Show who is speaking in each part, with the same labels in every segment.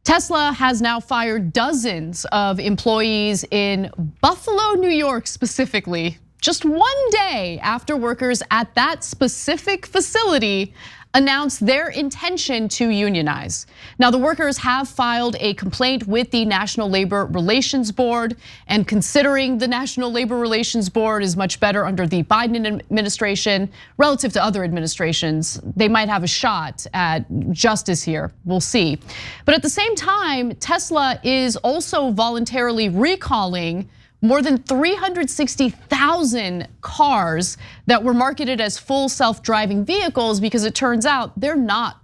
Speaker 1: Tesla has now fired dozens of employees in Buffalo, New York specifically, just one day after workers at that specific facility announced their intention to unionize. Now, the workers have filed a complaint with the National Labor Relations Board, and considering the National Labor Relations Board is much better under the Biden administration relative to other administrations, they might have a shot at justice here. We'll see. But at the same time, Tesla is also voluntarily recalling more than 360,000 cars that were marketed as full self-driving vehicles, because it turns out they're not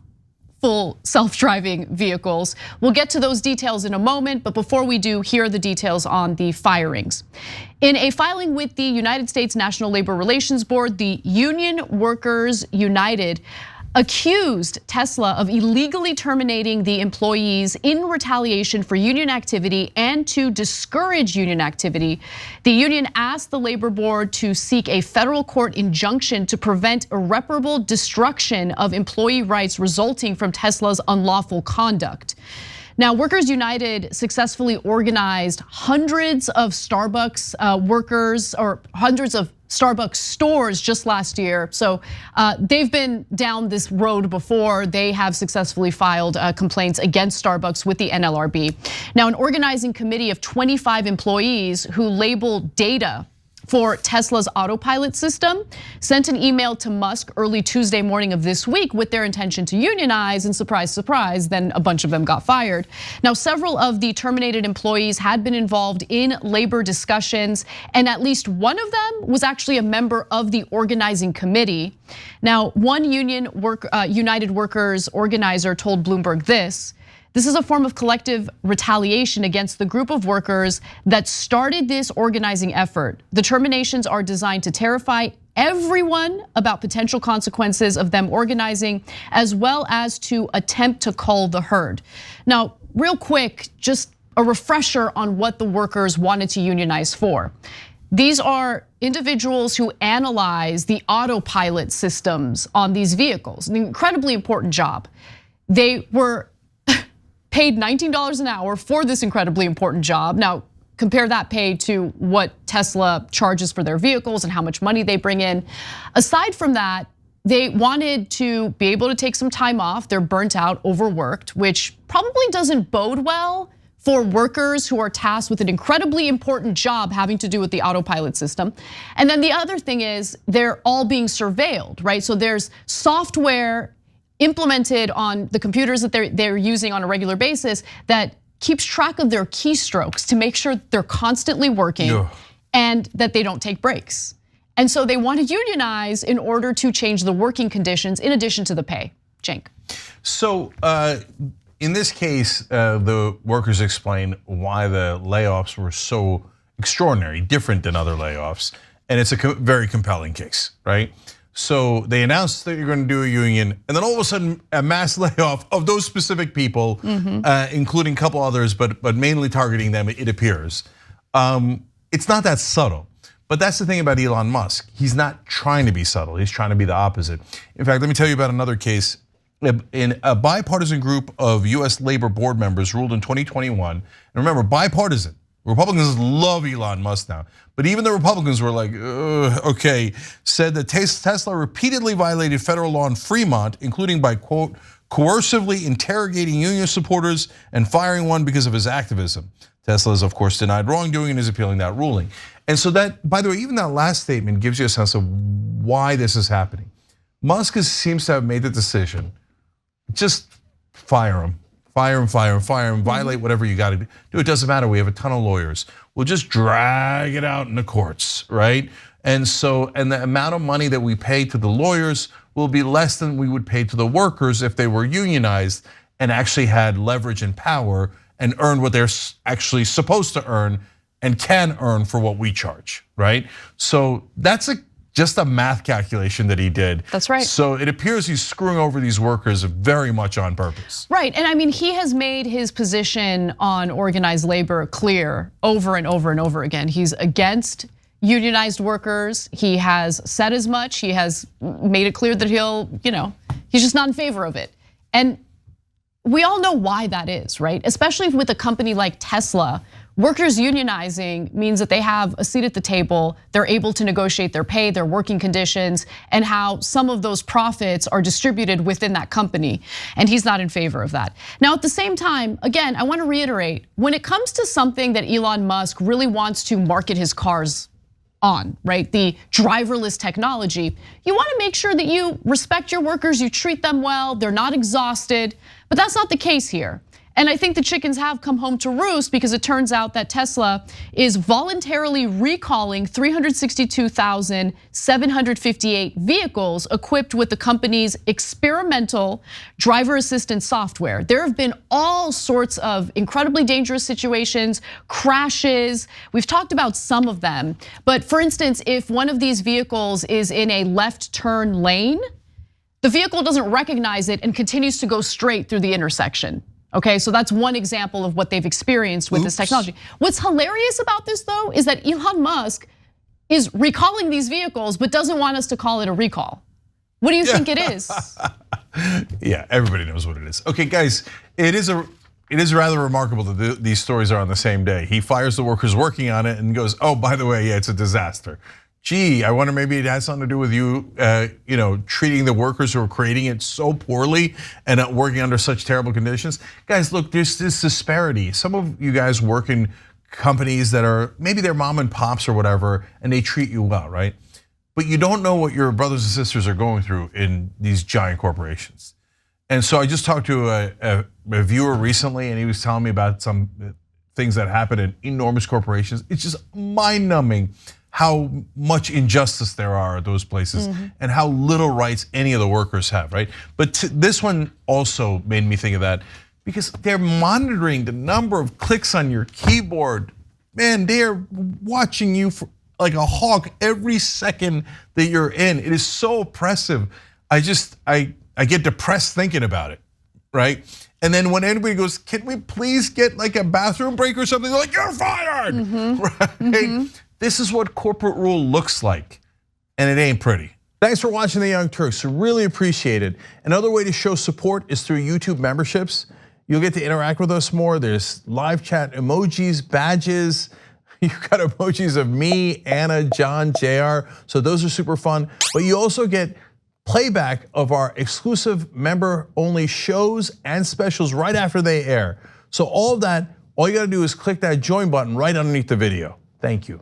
Speaker 1: full self-driving vehicles. We'll get to those details in a moment, but before we do, here are the details on the firings. In a filing with the United States National Labor Relations Board, the Union Workers United accused Tesla of illegally terminating the employees in retaliation for union activity and to discourage union activity. The union asked the labor board to seek a federal court injunction to prevent irreparable destruction of employee rights resulting from Tesla's unlawful conduct. Now, Workers United successfully organized hundreds of Starbucks workers, or hundreds of Starbucks stores just last year. So they've been down this road before. They have successfully filed complaints against Starbucks with the NLRB. Now, an organizing committee of 25 employees who labeled data for Tesla's autopilot system sent an email to Musk early Tuesday morning of this week with their intention to unionize, and surprise, surprise, then a bunch of them got fired. Now, several of the terminated employees had been involved in labor discussions, and at least one of them was actually a member of the organizing committee. Now, one United Workers organizer told Bloomberg this: "This is a form of collective retaliation against the group of workers that started this organizing effort. The terminations are designed to terrify everyone about potential consequences of them organizing, as well as to attempt to cull the herd." Now, real quick, just a refresher on what the workers wanted to unionize for. These are individuals who analyze the autopilot systems on these vehicles, an incredibly important job. They were paid $19 an hour for this incredibly important job. Now, compare that pay to what Tesla charges for their vehicles and how much money they bring in. Aside from that, they wanted to be able to take some time off. They're burnt out, overworked, which probably doesn't bode well for workers who are tasked with an incredibly important job having to do with the autopilot system. And then the other thing is they're all being surveilled, right? So there's software implemented on the computers that they're using on a regular basis that keeps track of their keystrokes to make sure they're constantly working and that they don't take breaks. And so they want to unionize in order to change the working conditions in addition to the pay. Cenk.
Speaker 2: So in this case, the workers explain why the layoffs were so extraordinary, different than other layoffs. And it's a very compelling case, right? So they announced that you're going to do a union, and then all of a sudden, a mass layoff of those specific people, including a couple others, but mainly targeting them, it appears. It's not that subtle, but that's the thing about Elon Musk. He's not trying to be subtle, he's trying to be the opposite. In fact, let me tell you about another case. In a bipartisan group of US labor board members ruled in 2021, and remember, bipartisan. Republicans love Elon Musk now, but even the Republicans were like, okay, said that Tesla repeatedly violated federal law in Fremont, including by, quote, coercively interrogating union supporters and firing one because of his activism. Tesla has, of course, denied wrongdoing and is appealing that ruling. And so that, by the way, even that last statement gives you a sense of why this is happening. Musk seems to have made the decision, just fire him. Fire him, fire him, fire him, violate whatever you gotta do. It doesn't matter, we have a ton of lawyers. We'll just drag it out in the courts, right? And the amount of money that we pay to the lawyers will be less than we would pay to the workers if they were unionized and actually had leverage and power and earned what they're actually supposed to earn and can earn for what we charge, right? So that's just a math calculation that he did.
Speaker 1: That's right.
Speaker 2: So it appears he's screwing over these workers very much on purpose.
Speaker 1: Right, and I mean, he has made his position on organized labor clear over and over and over again. He's against unionized workers. He has said as much. He has made it clear that he's just not in favor of it. And we all know why that is, right? Especially with a company like Tesla. Workers unionizing means that they have a seat at the table, they're able to negotiate their pay, their working conditions, and how some of those profits are distributed within that company. And he's not in favor of that. Now, at the same time, again, I want to reiterate, when it comes to something that Elon Musk really wants to market his cars on, right? The driverless technology, you want to make sure that you respect your workers, you treat them well, they're not exhausted, but that's not the case here. And I think the chickens have come home to roost because it turns out that Tesla is voluntarily recalling 362,758 vehicles equipped with the company's experimental driver assistance software. There have been all sorts of incredibly dangerous situations, crashes. We've talked about some of them. But for instance, if one of these vehicles is in a left turn lane, the vehicle doesn't recognize it and continues to go straight through the intersection. Okay, so that's one example of what they've experienced with this technology. What's hilarious about this though is that Elon Musk is recalling these vehicles but doesn't want us to call it a recall. What do you think it is?
Speaker 2: Yeah, everybody knows what it is. Okay, guys, it is rather remarkable that these stories are on the same day. He fires the workers working on it and goes, oh, by the way, yeah, it's a disaster. Gee, I wonder maybe it has something to do with you, treating the workers who are creating it so poorly and working under such terrible conditions. Guys, look, there's this disparity. Some of you guys work in companies that are, maybe they're mom and pops or whatever, and they treat you well, right? But you don't know what your brothers and sisters are going through in these giant corporations. And so I just talked to a viewer recently, and he was telling me about some things that happen in enormous corporations. It's just mind-numbing how much injustice there are at those places and how little rights any of the workers have, right? But this one also made me think of that because they're monitoring the number of clicks on your keyboard. Man, they're watching you for like a hawk every second that you're in. It is so oppressive. I get depressed thinking about it, right? And then when anybody goes, can we please get like a bathroom break or something? They're like, you're fired, right? This is what corporate rule looks like, and it ain't pretty. Thanks for watching The Young Turks, really appreciate it. Another way to show support is through YouTube memberships. You'll get to interact with us more. There's live chat emojis, badges. You've got emojis of me, Anna, John, JR, so those are super fun. But you also get playback of our exclusive member-only shows and specials right after they air. So all of that, all you gotta do is click that join button right underneath the video. Thank you.